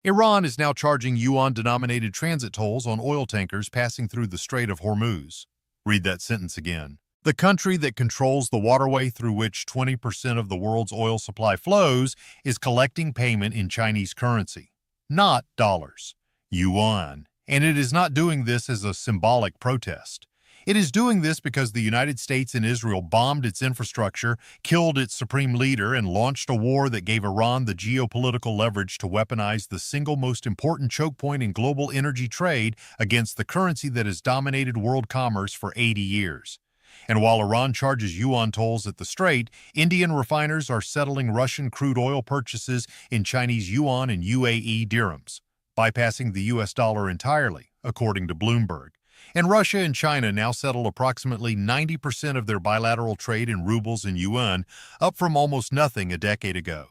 Iran is now charging yuan-denominated transit tolls on oil tankers passing through the Strait of Hormuz. Read that sentence again. The country that controls the waterway through which 20% of the world's oil supply flows is collecting payment in Chinese currency, not dollars, yuan. And it is not doing this as a symbolic protest. It is doing this because the United States and Israel bombed its infrastructure, killed its supreme leader, and launched a war that gave Iran the geopolitical leverage to weaponize the single most important choke point in global energy trade against the currency that has dominated world commerce for 80 years. And while Iran charges yuan tolls at the Strait, Indian refiners are settling Russian crude oil purchases in Chinese yuan and UAE dirhams, bypassing the US dollar entirely, according to Bloomberg. And Russia and China now settle approximately 90% of their bilateral trade in rubles and yuan, up from almost nothing a decade ago.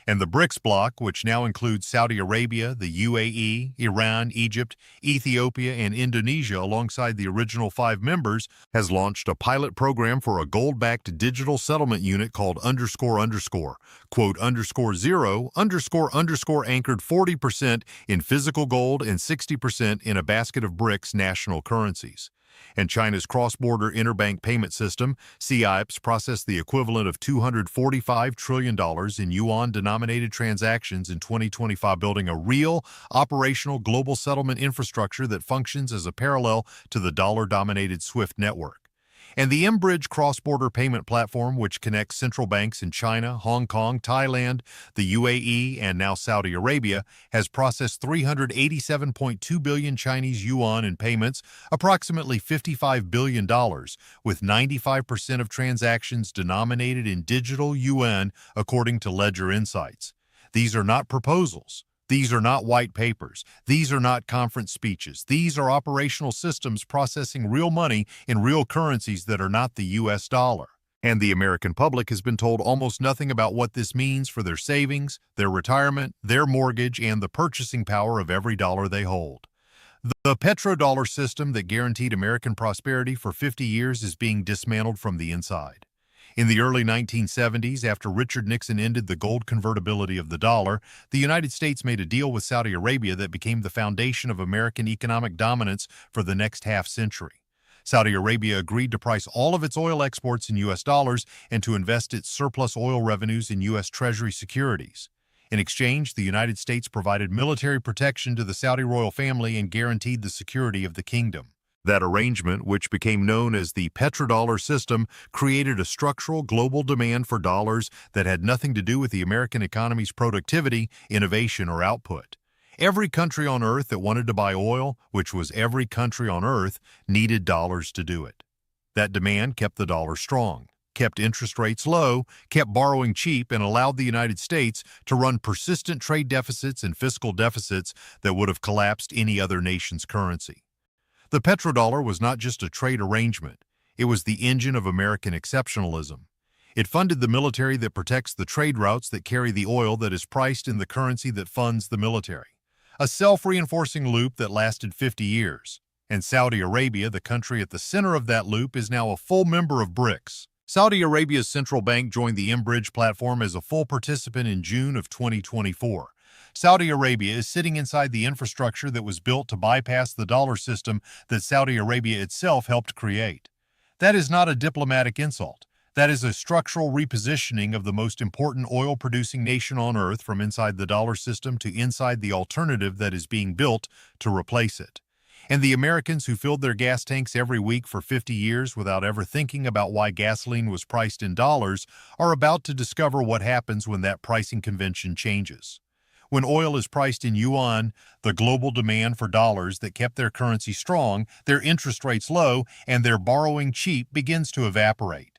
And the BRICS bloc, which now includes Saudi Arabia, the UAE, Iran, Egypt, Ethiopia, and Indonesia alongside the original 5 members, has launched a pilot program for a gold-backed digital settlement unit called quote _0 anchored 40% in physical gold and 60% in a basket of BRICS national currencies. And China's cross-border interbank payment system, CIPS, processed the equivalent of $245 trillion in yuan-denominated transactions in 2025, building a real, operational global settlement infrastructure that functions as a parallel to the dollar-dominated SWIFT network. And the mBridge cross-border payment platform, which connects central banks in China, Hong Kong, Thailand, the UAE, and now Saudi Arabia, has processed 387.2 billion Chinese yuan in payments, approximately $55 billion, with 95% of transactions denominated in digital yuan, according to Ledger Insights. These are not proposals. These are not white papers. These are not conference speeches. These are operational systems processing real money in real currencies that are not the US dollar. And the American public has been told almost nothing about what this means for their savings, their retirement, their mortgage, and the purchasing power of every dollar they hold. The petrodollar system that guaranteed American prosperity for 50 years is being dismantled from the inside. In the early 1970s, after Richard Nixon ended the gold convertibility of the dollar, the United States made a deal with Saudi Arabia that became the foundation of American economic dominance for the next half-century. Saudi Arabia agreed to price all of its oil exports in U.S. dollars and to invest its surplus oil revenues in U.S. Treasury securities. In exchange, the United States provided military protection to the Saudi royal family and guaranteed the security of the kingdom. That arrangement, which became known as the petrodollar system, created a structural global demand for dollars that had nothing to do with the American economy's productivity, innovation, or output. Every country on Earth that wanted to buy oil, which was every country on Earth, needed dollars to do it. That demand kept the dollar strong, kept interest rates low, kept borrowing cheap, and allowed the United States to run persistent trade deficits and fiscal deficits that would have collapsed any other nation's currency. The petrodollar was not just a trade arrangement. It was the engine of American exceptionalism. It funded the military that protects the trade routes that carry the oil that is priced in the currency that funds the military. A self-reinforcing loop that lasted 50 years. And Saudi Arabia, the country at the center of that loop, is now a full member of BRICS. Saudi Arabia's central bank joined the mBridge platform as a full participant in June of 2024. Saudi Arabia is sitting inside the infrastructure that was built to bypass the dollar system that Saudi Arabia itself helped create. That is not a diplomatic insult. That is a structural repositioning of the most important oil-producing nation on Earth from inside the dollar system to inside the alternative that is being built to replace it. And the Americans who filled their gas tanks every week for 50 years without ever thinking about why gasoline was priced in dollars are about to discover what happens when that pricing convention changes. When oil is priced in yuan, the global demand for dollars that kept their currency strong, their interest rates low, and their borrowing cheap begins to evaporate.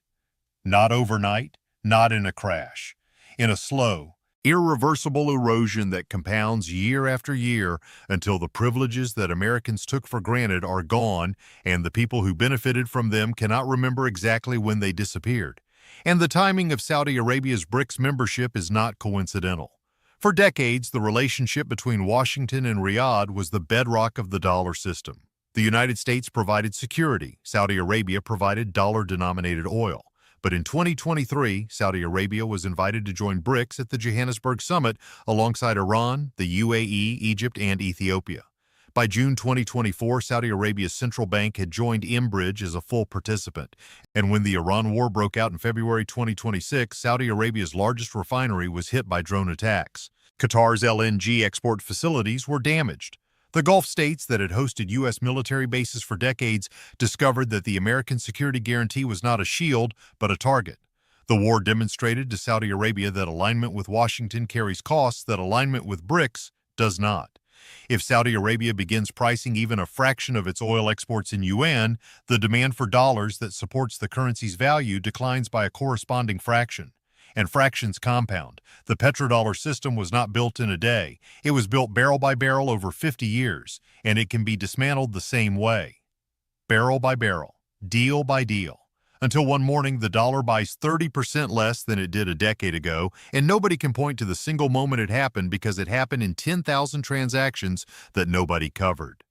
Not overnight, not in a crash. In a slow, irreversible erosion that compounds year after year until the privileges that Americans took for granted are gone and the people who benefited from them cannot remember exactly when they disappeared. And the timing of Saudi Arabia's BRICS membership is not coincidental. For decades, the relationship between Washington and Riyadh was the bedrock of the dollar system. The United States provided security. Saudi Arabia provided dollar-denominated oil. But in 2023, Saudi Arabia was invited to join BRICS at the Johannesburg summit alongside Iran, the UAE, Egypt, and Ethiopia. By June 2024, Saudi Arabia's central bank had joined mBridge as a full participant. And when the Iran war broke out in February 2026, Saudi Arabia's largest refinery was hit by drone attacks. Qatar's LNG export facilities were damaged. The Gulf states that had hosted U.S. military bases for decades discovered that the American security guarantee was not a shield, but a target. The war demonstrated to Saudi Arabia that alignment with Washington carries costs that alignment with BRICS does not. If Saudi Arabia begins pricing even a fraction of its oil exports in yuan, the demand for dollars that supports the currency's value declines by a corresponding fraction. And fractions compound. The petrodollar system was not built in a day. It was built barrel by barrel over 50 years, and it can be dismantled the same way. Barrel by barrel, deal by deal. Until one morning, the dollar buys 30% less than it did a decade ago, and nobody can point to the single moment it happened because it happened in 10,000 transactions that nobody covered.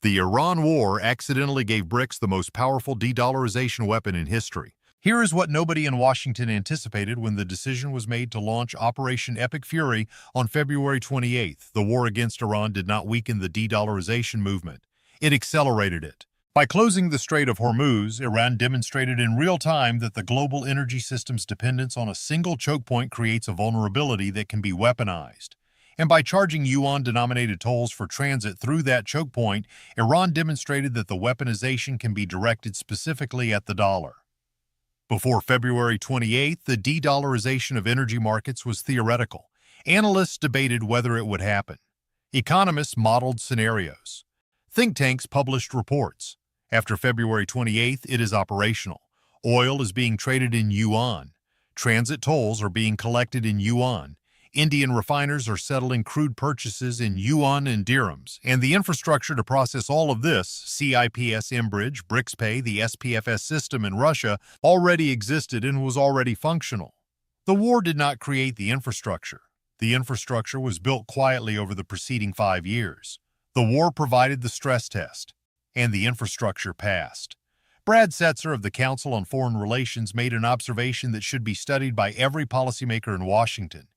The Iran war accidentally gave BRICS the most powerful de-dollarization weapon in history. Here is what nobody in Washington anticipated when the decision was made to launch Operation Epic Fury on February 28th. The war against Iran did not weaken the de-dollarization movement. It accelerated it. By closing the Strait of Hormuz, Iran demonstrated in real time that the global energy system's dependence on a single choke point creates a vulnerability that can be weaponized. And by charging yuan-denominated tolls for transit through that choke point, Iran demonstrated that the weaponization can be directed specifically at the dollar. Before February 28th, the de-dollarization of energy markets was theoretical. Analysts debated whether it would happen. Economists modeled scenarios. Think tanks published reports. After February 28th, it is operational. Oil is being traded in yuan. Transit tolls are being collected in yuan. Indian refiners are settling crude purchases in yuan and dirhams, and the infrastructure to process all of this, CIPS, mBridge, BRICS Pay, the SPFS system in Russia, already existed and was already functional. The war did not create the infrastructure. The infrastructure was built quietly over the preceding 5 years. The war provided the stress test, and the infrastructure passed. Brad Setzer of the Council on Foreign Relations made an observation that should be studied by every policymaker in Washington.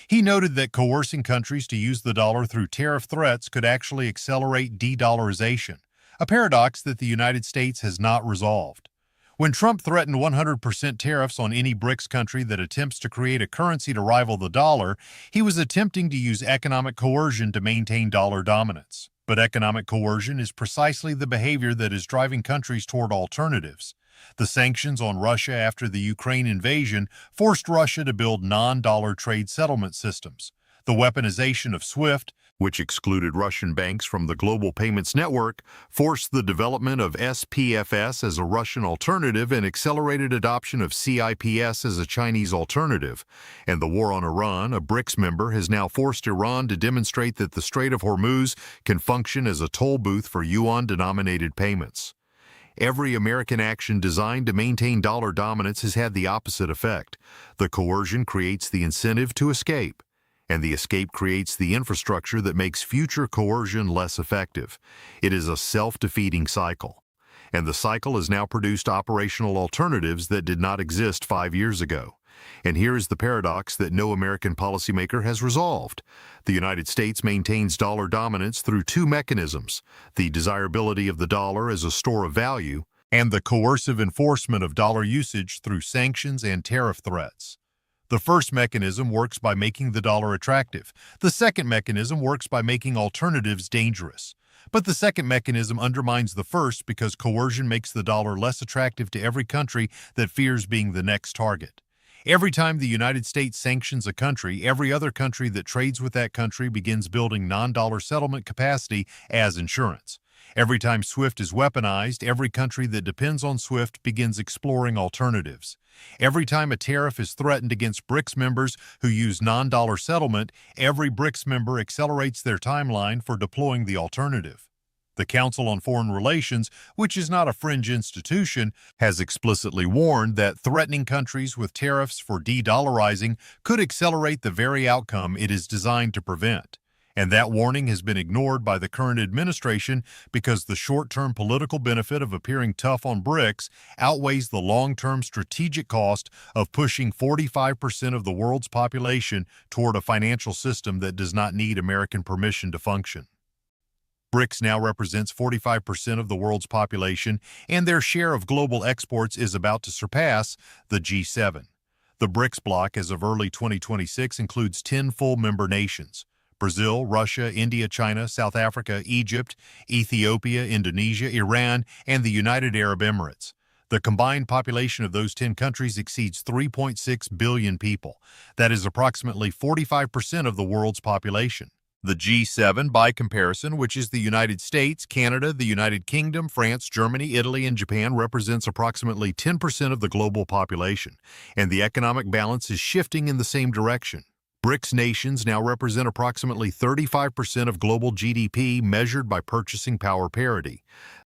He noted that coercing countries to use the dollar through tariff threats could actually accelerate de-dollarization, a paradox that the United States has not resolved. When Trump threatened 100% tariffs on any BRICS country that attempts to create a currency to rival the dollar, he was attempting to use economic coercion to maintain dollar dominance. But economic coercion is precisely the behavior that is driving countries toward alternatives. The sanctions on Russia after the Ukraine invasion forced Russia to build non-dollar trade settlement systems. The weaponization of SWIFT, which excluded Russian banks from the global payments network, forced the development of SPFS as a Russian alternative and accelerated adoption of CIPS as a Chinese alternative. And the war on Iran, a BRICS member, has now forced Iran to demonstrate that the Strait of Hormuz can function as a toll booth for yuan-denominated payments. Every American action designed to maintain dollar dominance has had the opposite effect. The coercion creates the incentive to escape, and the escape creates the infrastructure that makes future coercion less effective. It is a self-defeating cycle, and the cycle has now produced operational alternatives that did not exist 5 years ago. And here is the paradox that no American policymaker has resolved. The United States maintains dollar dominance through two mechanisms: the desirability of the dollar as a store of value, and the coercive enforcement of dollar usage through sanctions and tariff threats. The first mechanism works by making the dollar attractive. The second mechanism works by making alternatives dangerous. But the second mechanism undermines the first because coercion makes the dollar less attractive to every country that fears being the next target. Every time the United States sanctions a country, every other country that trades with that country begins building non-dollar settlement capacity as insurance. Every time SWIFT is weaponized, every country that depends on SWIFT begins exploring alternatives. Every time a tariff is threatened against BRICS members who use non-dollar settlement, every BRICS member accelerates their timeline for deploying the alternative. The Council on Foreign Relations, which is not a fringe institution, has explicitly warned that threatening countries with tariffs for de-dollarizing could accelerate the very outcome it is designed to prevent. And that warning has been ignored by the current administration because the short-term political benefit of appearing tough on BRICS outweighs the long-term strategic cost of pushing 45% of the world's population toward a financial system that does not need American permission to function. BRICS now represents 45% of the world's population, and their share of global exports is about to surpass the G7. The BRICS bloc as of early 2026 includes 10 full member nations: Brazil, Russia, India, China, South Africa, Egypt, Ethiopia, Indonesia, Iran, and the United Arab Emirates. The combined population of those 10 countries exceeds 3.6 billion people. That is approximately 45% of the world's population. The G7, by comparison, which is the United States, Canada, the United Kingdom, France, Germany, Italy, and Japan, represents approximately 10% of the global population, and the economic balance is shifting in the same direction. BRICS nations now represent approximately 35% of global GDP measured by purchasing power parity.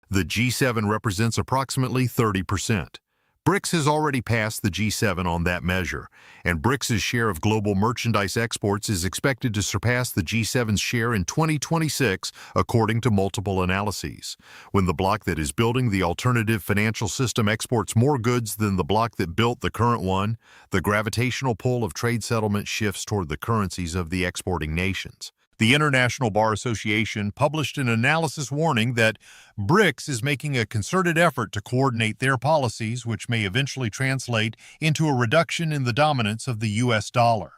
The G7 represents approximately 30%. BRICS has already passed the G7 on that measure, and BRICS' share of global merchandise exports is expected to surpass the G7's share in 2026, according to multiple analyses. When the bloc that is building the alternative financial system exports more goods than the bloc that built the current one, the gravitational pull of trade settlement shifts toward the currencies of the exporting nations. The International Bar Association published an analysis warning that BRICS is making a concerted effort to coordinate their policies, which may eventually translate into a reduction in the dominance of the U.S. dollar.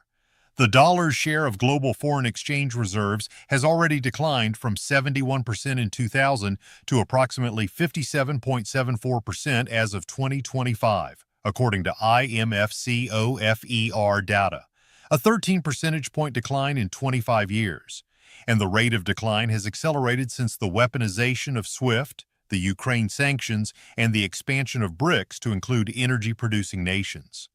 The dollar's share of global foreign exchange reserves has already declined from 71% in 2000 to approximately 57.74% as of 2025, according to IMF-COFER data. A 13 percentage point decline in 25 years. And the rate of decline has accelerated since the weaponization of SWIFT, the Ukraine sanctions, and the expansion of BRICS to include energy-producing nations.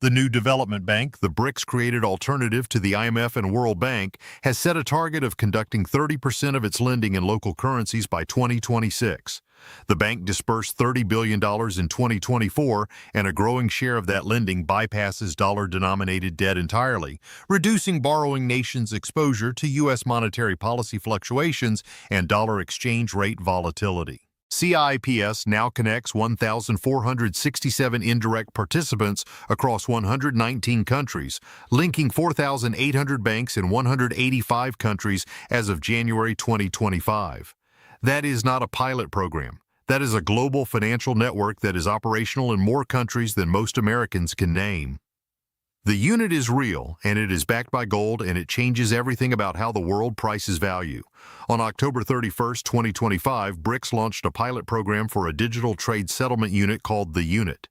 The new development bank, the BRICS-created alternative to the IMF and World Bank, has set a target of conducting 30% of its lending in local currencies by 2026. The bank disbursed $30 billion in 2024, and a growing share of that lending bypasses dollar-denominated debt entirely, reducing borrowing nations' exposure to U.S. monetary policy fluctuations and dollar exchange rate volatility. CIPS now connects 1,467 indirect participants across 119 countries, linking 4,800 banks in 185 countries as of January 2025. That is not a pilot program. That is a global financial network that is operational in more countries than most Americans can name. The unit is real, and it is backed by gold, and it changes everything about how the world prices value. On October 31, 2025, BRICS launched a pilot program for a digital trade settlement unit called the Unit.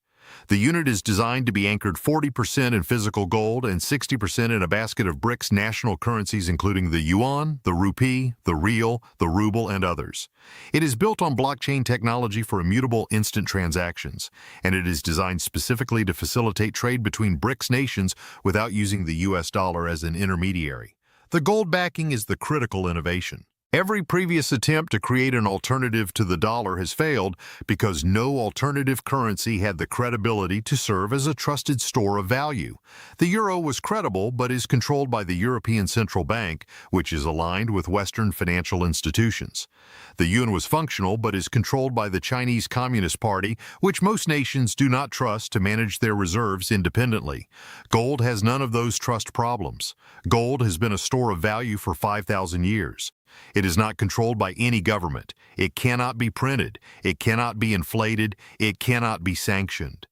The unit is designed to be anchored 40% in physical gold and 60% in a basket of BRICS national currencies including the yuan, the rupee, the rial, the ruble, and others. It is built on blockchain technology for immutable instant transactions, and it is designed specifically to facilitate trade between BRICS nations without using the US dollar as an intermediary. The gold backing is the critical innovation. Every previous attempt to create an alternative to the dollar has failed because no alternative currency had the credibility to serve as a trusted store of value. The euro was credible but is controlled by the European Central Bank, which is aligned with Western financial institutions. The yuan was functional but is controlled by the Chinese Communist Party, which most nations do not trust to manage their reserves independently. Gold has none of those trust problems. Gold has been a store of value for 5,000 years. It is not controlled by any government. It cannot be printed. It cannot be inflated. It cannot be sanctioned.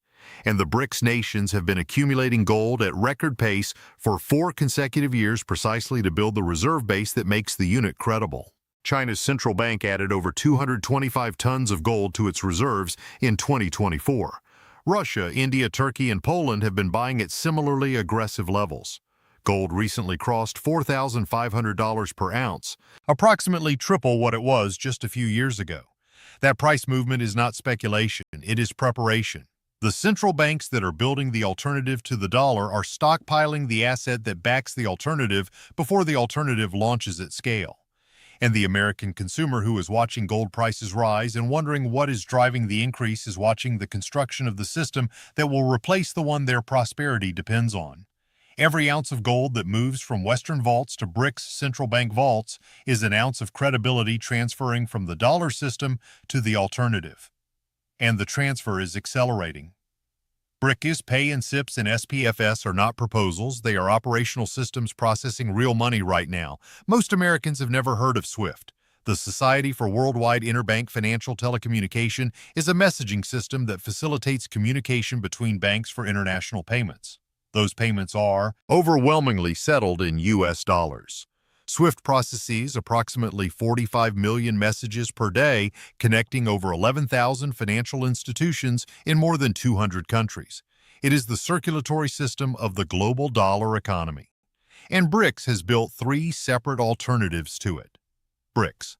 And the BRICS nations have been accumulating gold at record pace for 4 consecutive years precisely to build the reserve base that makes the unit credible. China's central bank added over 225 tons of gold to its reserves in 2024. Russia, India, Turkey, and Poland have been buying at similarly aggressive levels. Gold recently crossed $4,500 per ounce, approximately triple what it was just a few years ago. That price movement is not speculation, it is preparation. The central banks that are building the alternative to the dollar are stockpiling the asset that backs the alternative before the alternative launches at scale. And the American consumer who is watching gold prices rise and wondering what is driving the increase is watching the construction of the system that will replace the one their prosperity depends on. Every ounce of gold that moves from Western vaults to BRICS central bank vaults is an ounce of credibility transferring from the dollar system to the alternative. And the transfer is accelerating. BRICS, Pay, and CIPS and SPFS are not proposals. They are operational systems processing real money right now. Most Americans have never heard of SWIFT. The Society for Worldwide Interbank Financial Telecommunication is a messaging system that facilitates communication between banks for international payments. Those payments are overwhelmingly settled in U.S. dollars. SWIFT processes approximately 45 million messages per day, connecting over 11,000 financial institutions in more than 200 countries. It is the circulatory system of the global dollar economy. And BRICS has built three separate alternatives to it. BRICS.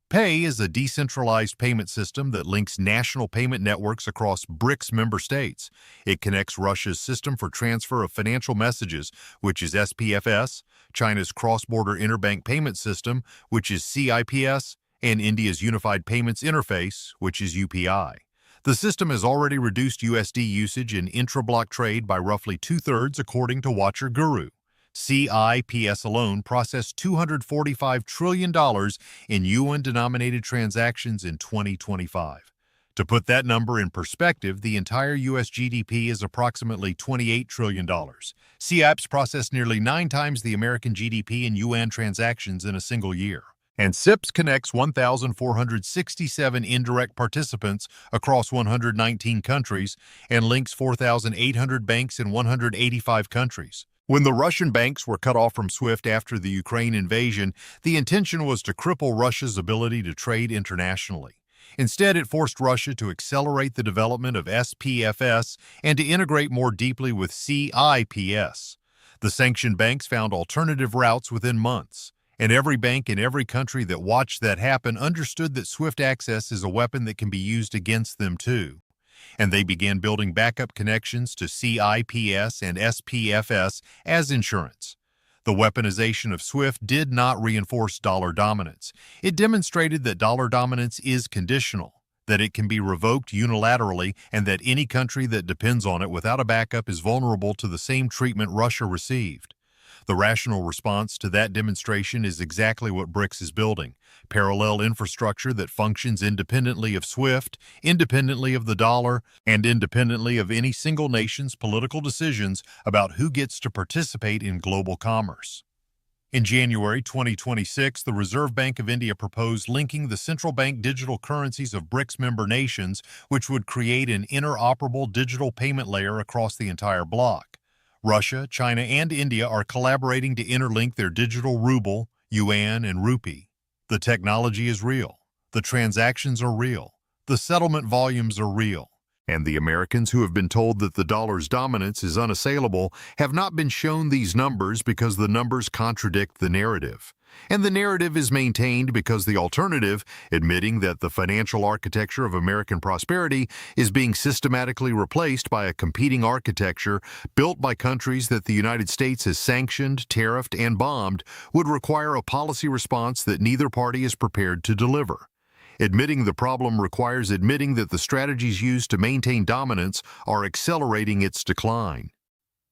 Pay is a decentralized payment system that links national payment networks across BRICS member states. It connects Russia's system for transfer of financial messages, which is SPFS, China's cross-border interbank payment system, which is CIPS, and India's Unified Payments Interface, which is UPI. The system has already reduced USD usage in intra-block trade by roughly two-thirds, according to Watcher Guru. CIPS alone processed $245 trillion in yuan-denominated transactions in 2025. To put that number in perspective, the entire U.S. GDP is approximately $28 trillion. CIPS processed nearly 9 times the American GDP in yuan transactions in a single year. And CIPS connects 1,467 indirect participants across 119 countries and links 4,800 banks in 185 countries. When the Russian banks were cut off from SWIFT after the Ukraine invasion, the intention was to cripple Russia's ability to trade internationally. Instead, it forced Russia to accelerate the development of SPFS and to integrate more deeply with CIPS. The sanctioned banks found alternative routes within months, and every bank in every country that watched that happen understood that SWIFT access is a weapon that can be used against them too. And they began building backup connections to CIPS and SPFS as insurance. The weaponization of SWIFT did not reinforce dollar dominance. It demonstrated that dollar dominance is conditional, that it can be revoked unilaterally, and that any country that depends on it without a backup is vulnerable to the same treatment Russia received. The rational response to that demonstration is exactly what BRICS is building: parallel infrastructure that functions independently of SWIFT, independently of the dollar, and independently of any single nation's political decisions about who gets to participate in global commerce. In January 2026, the Reserve Bank of India proposed linking the central bank digital currencies of BRICS member nations, which would create an interoperable digital payment layer across the entire bloc. Russia, China, and India are collaborating to interlink their digital ruble, yuan, and rupee. The technology is real. The transactions are real. The settlement volumes are real. And the Americans who have been told that the dollar's dominance is unassailable have not been shown these numbers because the numbers contradict the narrative. And the narrative is maintained because the alternative, admitting that the financial architecture of American prosperity is being systematically replaced by a competing architecture built by countries that the United States has sanctioned, tariffed, and bombed, would require a policy response that neither party is prepared to deliver. Admitting the problem requires admitting that the strategies used to maintain dominance are accelerating its decline.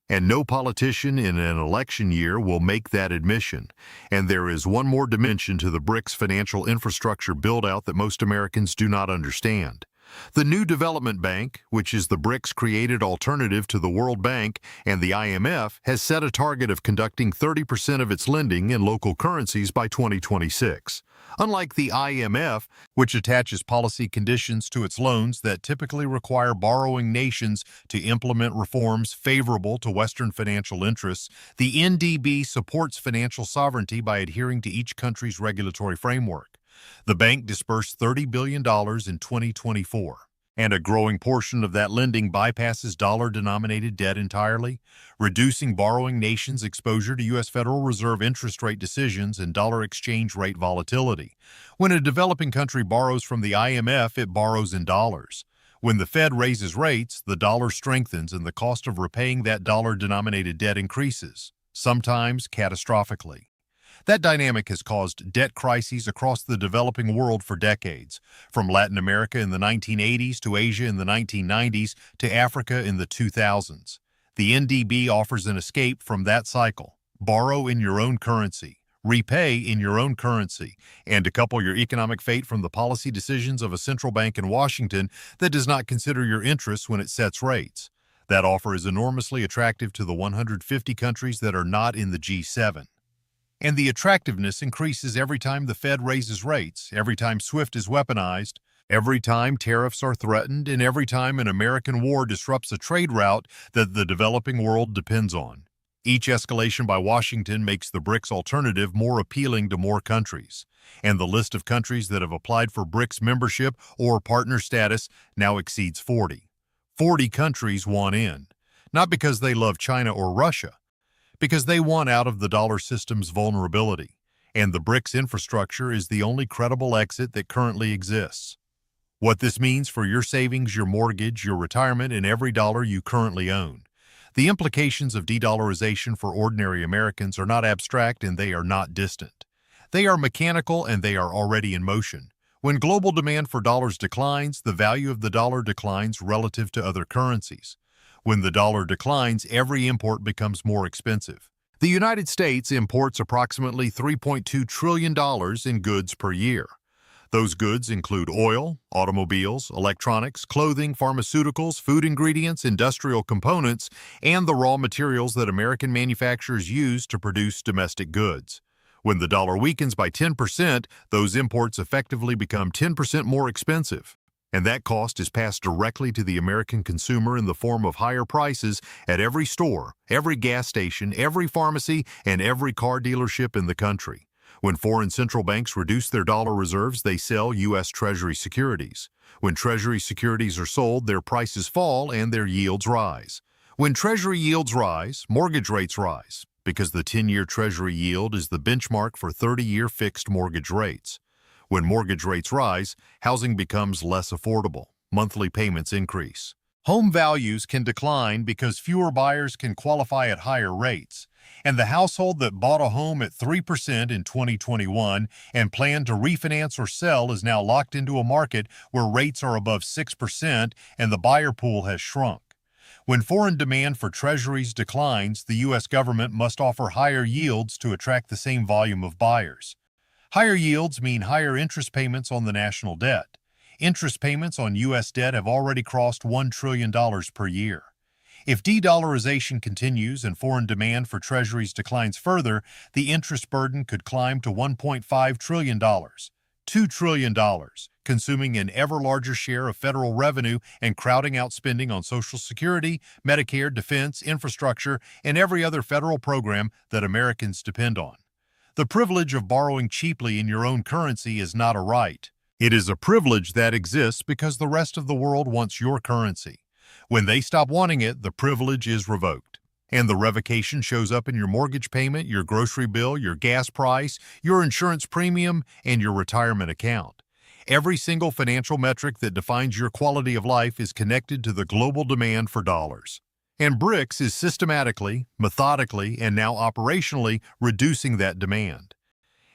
And no politician in an election year will make that admission. And there is one more dimension to the BRICS financial infrastructure build-out that most Americans do not understand. The new development bank, which is the BRICS-created alternative to the World Bank and the IMF, has set a target of conducting 30% of its lending in local currencies by 2026. Unlike the IMF, which attaches policy conditions to its loans that typically require borrowing nations to implement reforms favorable to Western financial interests, the NDB supports financial sovereignty by adhering to each country's regulatory framework. The bank disbursed $30 billion in 2024, and a growing portion of that lending bypasses dollar-denominated debt entirely, reducing borrowing nations' exposure to U.S. Federal Reserve interest rate decisions and dollar exchange rate volatility. When a developing country borrows from the IMF, it borrows in dollars. When the Fed raises rates, the dollar strengthens and the cost of repaying that dollar-denominated debt increases, sometimes catastrophically. That dynamic has caused debt crises across the developing world for decades, from Latin America in the 1980s to Asia in the 1990s to Africa in the 2000s. The NDB offers an escape from that cycle. Borrow in your own currency, repay in your own currency, and decouple your economic fate from the policy decisions of a central bank in Washington that does not consider your interests when it sets rates. That offer is enormously attractive to the 150 countries that are not in the G7. And the attractiveness increases every time the Fed raises rates, every time SWIFT is weaponized, every time tariffs are threatened, and every time an American war disrupts a trade route that the developing world depends on. Each escalation by Washington makes the BRICS alternative more appealing to more countries, and the list of countries that have applied for BRICS membership or partner status now exceeds 40. 40 countries want in, not because they love China or Russia, because they want out of the dollar system's vulnerability, and the BRICS infrastructure is the only credible exit that currently exists. What this means for your savings, your mortgage, your retirement, and every dollar you currently own. The implications of de-dollarization for ordinary Americans are not abstract and they are not distant. They are mechanical and they are already in motion. When global demand for dollars declines, the value of the dollar declines relative to other currencies. When the dollar declines, every import becomes more expensive. The United States imports approximately $3.2 trillion in goods per year. Those goods include oil, automobiles, electronics, clothing, pharmaceuticals, food ingredients, industrial components, and the raw materials that American manufacturers use to produce domestic goods. When the dollar weakens by 10%, those imports effectively become 10% more expensive. And that cost is passed directly to the American consumer in the form of higher prices at every store, every gas station, every pharmacy, and every car dealership in the country. When foreign central banks reduce their dollar reserves, they sell U.S. Treasury securities. When Treasury securities are sold, their prices fall and their yields rise. When Treasury yields rise, mortgage rates rise, because the 10-year Treasury yield is the benchmark for 30-year fixed mortgage rates. When mortgage rates rise, housing becomes less affordable. Monthly payments increase. Home values can decline because fewer buyers can qualify at higher rates. And the household that bought a home at 3% in 2021 and planned to refinance or sell is now locked into a market where rates are above 6% and the buyer pool has shrunk. When foreign demand for treasuries declines, the U.S. government must offer higher yields to attract the same volume of buyers. Higher yields mean higher interest payments on the national debt. Interest payments on U.S. debt have already crossed $1 trillion per year. If de-dollarization continues and foreign demand for treasuries declines further, the interest burden could climb to $1.5 trillion, $2 trillion, consuming an ever larger share of federal revenue and crowding out spending on Social Security, Medicare, defense, infrastructure, and every other federal program that Americans depend on. The privilege of borrowing cheaply in your own currency is not a right. It is a privilege that exists because the rest of the world wants your currency. When they stop wanting it, the privilege is revoked. And the revocation shows up in your mortgage payment, your grocery bill, your gas price, your insurance premium, and your retirement account. Every single financial metric that defines your quality of life is connected to the global demand for dollars. And BRICS is systematically, methodically, and now operationally reducing that demand.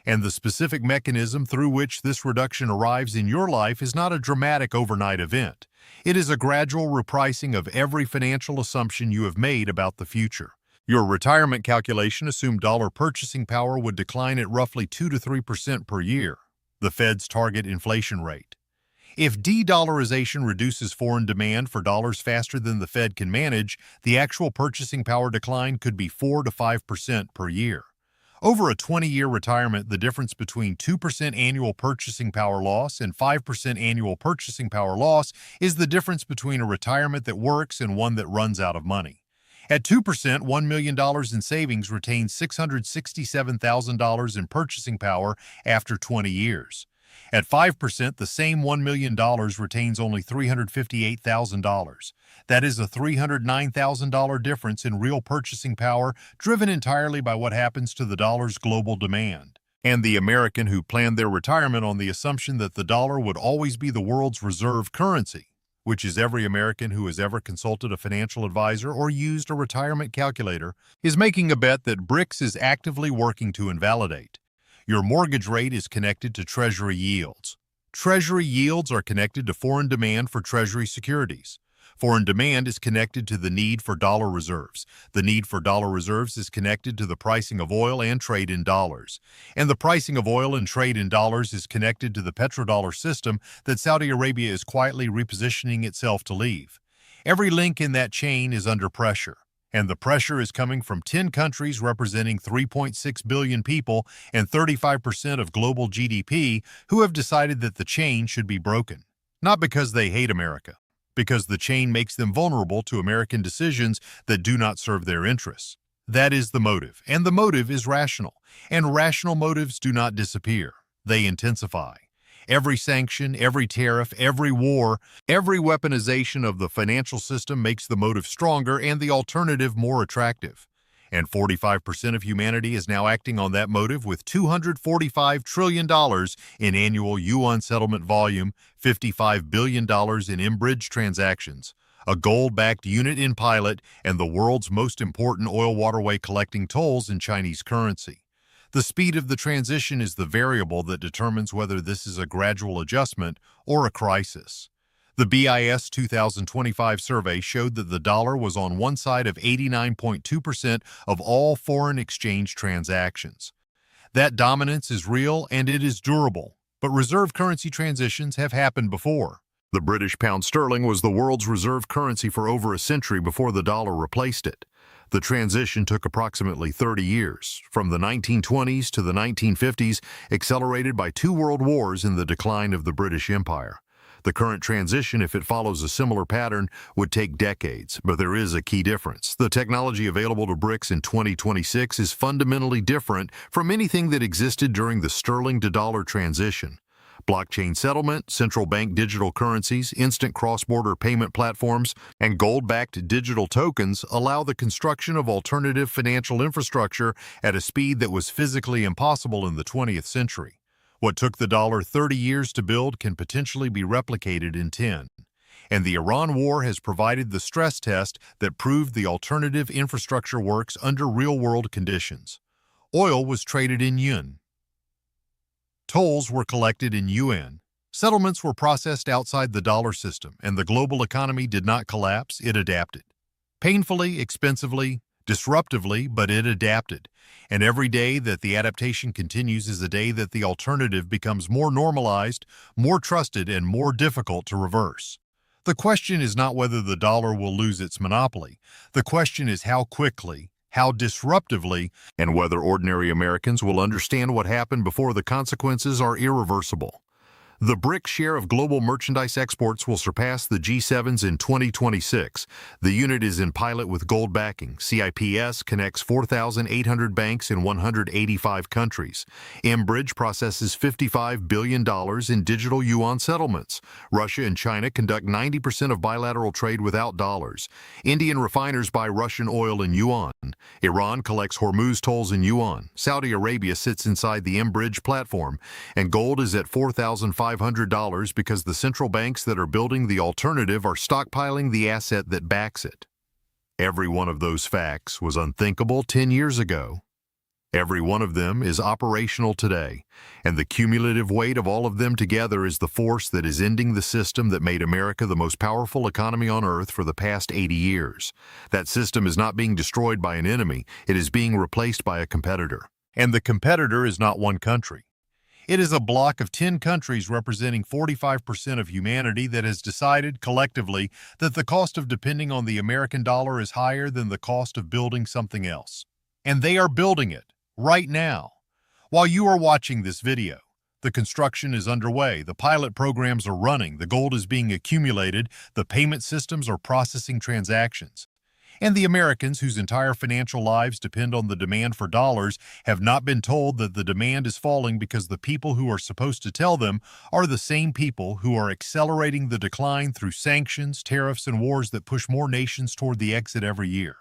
And the specific mechanism through which this reduction arrives in your life is not a dramatic overnight event. It is a gradual repricing of every financial assumption you have made about the future. Your retirement calculation assumed dollar purchasing power would decline at roughly 2 to 3% per year, the Fed's target inflation rate. If de-dollarization reduces foreign demand for dollars faster than the Fed can manage, the actual purchasing power decline could be 4 to 5% per year. Over a 20-year retirement, the difference between 2% annual purchasing power loss and 5% annual purchasing power loss is the difference between a retirement that works and one that runs out of money. At 2%, $1 million in savings retains $667,000 in purchasing power after 20 years. At 5%, the same $1 million retains only $358,000. That is a $309,000 difference in real purchasing power, driven entirely by what happens to the dollar's global demand. And the American who planned their retirement on the assumption that the dollar would always be the world's reserve currency, which is every American who has ever consulted a financial advisor or used a retirement calculator, is making a bet that BRICS is actively working to invalidate. Your mortgage rate is connected to Treasury yields. Treasury yields are connected to foreign demand for Treasury securities. Foreign demand is connected to the need for dollar reserves. The need for dollar reserves is connected to the pricing of oil and trade in dollars. And the pricing of oil and trade in dollars is connected to the petrodollar system that Saudi Arabia is quietly repositioning itself to leave. Every link in that chain is under pressure. And the pressure is coming from 10 countries representing 3.6 billion people and 35% of global GDP who have decided that the chain should be broken. Not because they hate America, because the chain makes them vulnerable to American decisions that do not serve their interests. That is the motive, and the motive is rational. And rational motives do not disappear. They intensify. Every sanction, every tariff, every war, every weaponization of the financial system makes the motive stronger and the alternative more attractive. And 45% of humanity is now acting on that motive with $245 trillion in annual yuan settlement volume, $55 billion in mBridge transactions, a gold-backed unit in pilot, and the world's most important oil waterway collecting tolls in Chinese currency. The speed of the transition is the variable that determines whether this is a gradual adjustment or a crisis. The BIS 2025 survey showed that the dollar was on one side of 89.2% of all foreign exchange transactions. That dominance is real and it is durable, but reserve currency transitions have happened before. The British pound sterling was the world's reserve currency for over a century before the dollar replaced it. The transition took approximately 30 years, from the 1920s to the 1950s, accelerated by 2 world wars and the decline of the British Empire. The current transition, if it follows a similar pattern, would take decades, but there is a key difference. The technology available to BRICS in 2026 is fundamentally different from anything that existed during the sterling-to-dollar transition. Blockchain settlement, central bank digital currencies, instant cross-border payment platforms, and gold-backed digital tokens allow the construction of alternative financial infrastructure at a speed that was physically impossible in the 20th century. What took the dollar 30 years to build can potentially be replicated in 10. And the Iran war has provided the stress test that proved the alternative infrastructure works under real-world conditions. Oil was traded in yuan. Tolls were collected in yuan. Settlements were processed outside the dollar system, and the global economy did not collapse, it adapted. Painfully, expensively, disruptively, but it adapted. And every day that the adaptation continues is a day that the alternative becomes more normalized, more trusted, and more difficult to reverse. The question is not whether the dollar will lose its monopoly. The question is how quickly, how disruptively, and whether ordinary Americans will understand what happened before the consequences are irreversible. The BRICS share of global merchandise exports will surpass the G7's in 2026. The unit is in pilot with gold backing. CIPS connects 4,800 banks in 185 countries. mBridge processes $55 billion in digital yuan settlements. Russia and China conduct 90% of bilateral trade without dollars. Indian refiners buy Russian oil in yuan. Iran collects Hormuz tolls in yuan. Saudi Arabia sits inside the mBridge platform. And gold is at $4,500 because the central banks that are building the alternative are stockpiling the asset that backs it. Every one of those facts was unthinkable 10 years ago. Every one of them is operational today, and the cumulative weight of all of them together is the force that is ending the system that made America the most powerful economy on earth for the past 80 years. That system is not being destroyed by an enemy, it is being replaced by a competitor. And the competitor is not one country. It is a bloc of 10 countries representing 45% of humanity that has decided collectively that the cost of depending on the American dollar is higher than the cost of building something else. And they are building it right now. While you are watching this video, the construction is underway, the pilot programs are running, the gold is being accumulated, the payment systems are processing transactions. And the Americans, whose entire financial lives depend on the demand for dollars, have not been told that the demand is falling because the people who are supposed to tell them are the same people who are accelerating the decline through sanctions, tariffs, and wars that push more nations toward the exit every year.